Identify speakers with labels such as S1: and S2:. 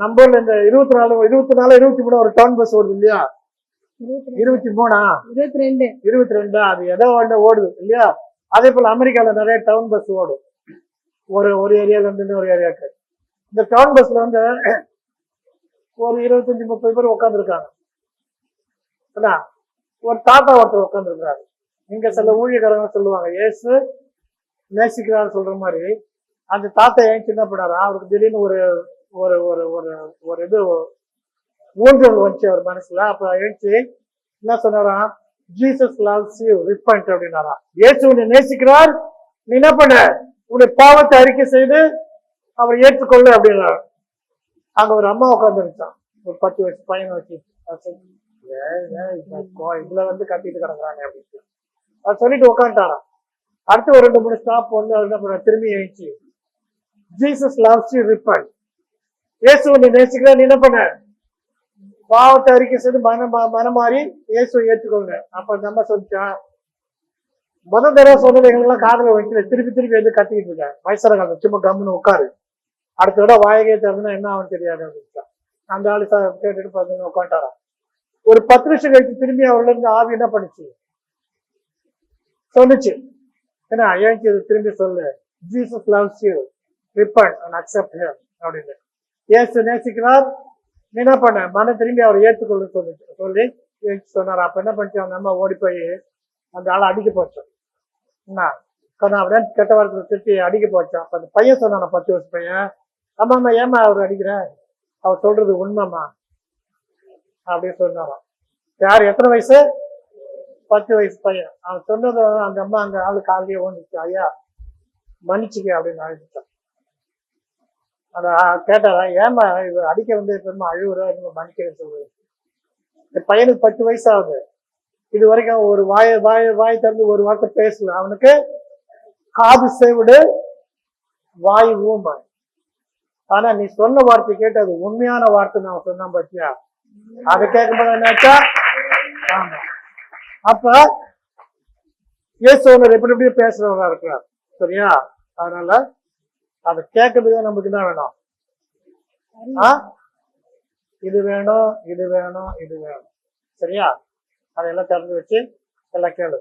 S1: நம்ம ஊர்ல இந்த 24 ஒரு டவுன் பஸ் ஓடுது இல்லையா? 23 22 அது ஏதோ ஒன்று ஓடுது இல்லையா? அதே போல அமெரிக்கால நிறைய டவுன் பஸ் ஓடும். ஒரு ஏரியால இருந்து இன்னொரு ஏரியாவுக்கு. இந்த டவுன் பஸ்ல வந்து ஒரு 25-30 பேர் உட்காந்துருக்காங்க. ஒரு தாத்தா ஒருத்தர் உட்காந்துருக்காரு. இங்க சில ஊழியக்காரங்க சொல்லுவாங்க ஏசு நேசிக்கிறான்னு சொல்ற மாதிரி. அந்த தாத்தா ஏன் சின்ன பண்ணாரா, அவருக்கு திடீர்னு ஒரு ஒரு ஒரு ஒரு ஒரு இது ஊன்றல் வந்துச்சு அவர் மனசுல. அப்ப எழுச்சி என்ன சொன்னாரா, ஜீசஸ் லவ்ஸ் யூ ரிப்பன்ட் அப்படின்னாரா. இயேசு உன்னை நேசிக்கிறார், நீ என்ன பண்ண, உன்னுடைய பாவத்தை அறிக்கை செய்து அவர் ஏற்றுக்கொள்ளு அப்படின்னாரு. அங்க ஒரு அம்மா உட்காந்துருச்சான், ஒரு 10 வயசு பையனை வச்சு. இதுல வந்து கட்டிட்டு கிடக்குறாங்க அப்படின்னு அது சொல்லிட்டு உட்காந்துட்டாராம். அடுத்து ஒரு 2-3 ஸ்டாப் வந்து என்ன பண்ண, திரும்பி எழுச்சி ஜீசஸ் லவ்ஸ் யூ ரிப்பன்ட், இயேசு உன்னை நேசிக்கிறார், நீ என்ன பண்ண, பாவத்தை அறிக்கை செய்து மனமாறி இயேசுவை ஏற்றுக்கொள்ளுங்க. அப்ப நம்ம சொல்லிச்சா, முதல் தடவை சொன்னவைகள்லாம் காதல வச்சு திருப்பி வந்து கத்திக்கிட்டு இருக்கேன். வயசான காலம் சும்மா கம்முன்னு உட்காரு, அடுத்த விட வாயகே திறந்தா என்ன ஆகும் தெரியாது அப்படின்னு அந்த ஆளு கேட்டுட்டு பார்த்தீங்கன்னா உட்காந்துட்டாராம். ஒரு 10 நிமிஷம் கழிச்சு திரும்பி அவர்ல இருந்து ஆவி என்ன பண்ணுச்சு, சொல்லுச்சு. ஏன்னா ஏன் திரும்பி சொல்லு, Jesus loves you repent and accept him அப்படின்னு. இயேசு நேசிக்கிறார், நீ என்ன பண்ண, மன திரும்பி அவர் ஏற்றுக்கொள்ளு சொல்லி சொன்னார். அப்ப என்ன பண்ணிச்சு, அவங்க அம்மா ஓடி போய் அந்த ஆளை அடிக்க போச்சோம். என்ன அப்படியே கெட்ட வாரத்துல திருப்பி அடிக்க போச்சான். அப்ப அந்த பையன் சொன்னான, 10 வயசு பையன், அம்மா ஏமா அவர் அடிக்கிற, அவர் சொல்றது உண்மைமா அப்படின்னு சொன்னாராம். யார், எத்தனை வயசு, 10 வயசு பையன். அவன் சொன்னதை அந்த அம்மா அந்த ஆளு காலையே ஓந்துச்சு, ஐயா மன்னிச்சுக்க அப்படின்னு அழைச்சிட்டான். அத கேட்டாரா, ஏமா இவர் அடிக்க வந்து பெருமா அழுவுற, மன்னிக்கிறேன்னு சொல்லுவது. இந்த பையனுக்கு 10 வயசு ஆகுது, இது வரைக்கும் ஒரு வாய் திறந்து ஒரு வார்த்தை பேசல. அவனுக்கு காது சேவிடு வாய் ஊமை. ஆனா நீ சொன்ன வார்த்தை கேட்டு அது உண்மையான வார்த்தை நான் சொன்னான் பத்தியா, அதை கேட்கும்போது என்னாச்சா, ஆமா. அப்ப இயேசு எப்படி பேசுறவங்களா இருக்கிறார், சரியா? அதனால அதை கேட்கறதுக்கு நமக்கு என்ன வேணும், இது வேணும், இது வேணும், இது வேணும், சரியா? அதெல்லாம் திறந்து வச்சு எல்லாம் கேளு.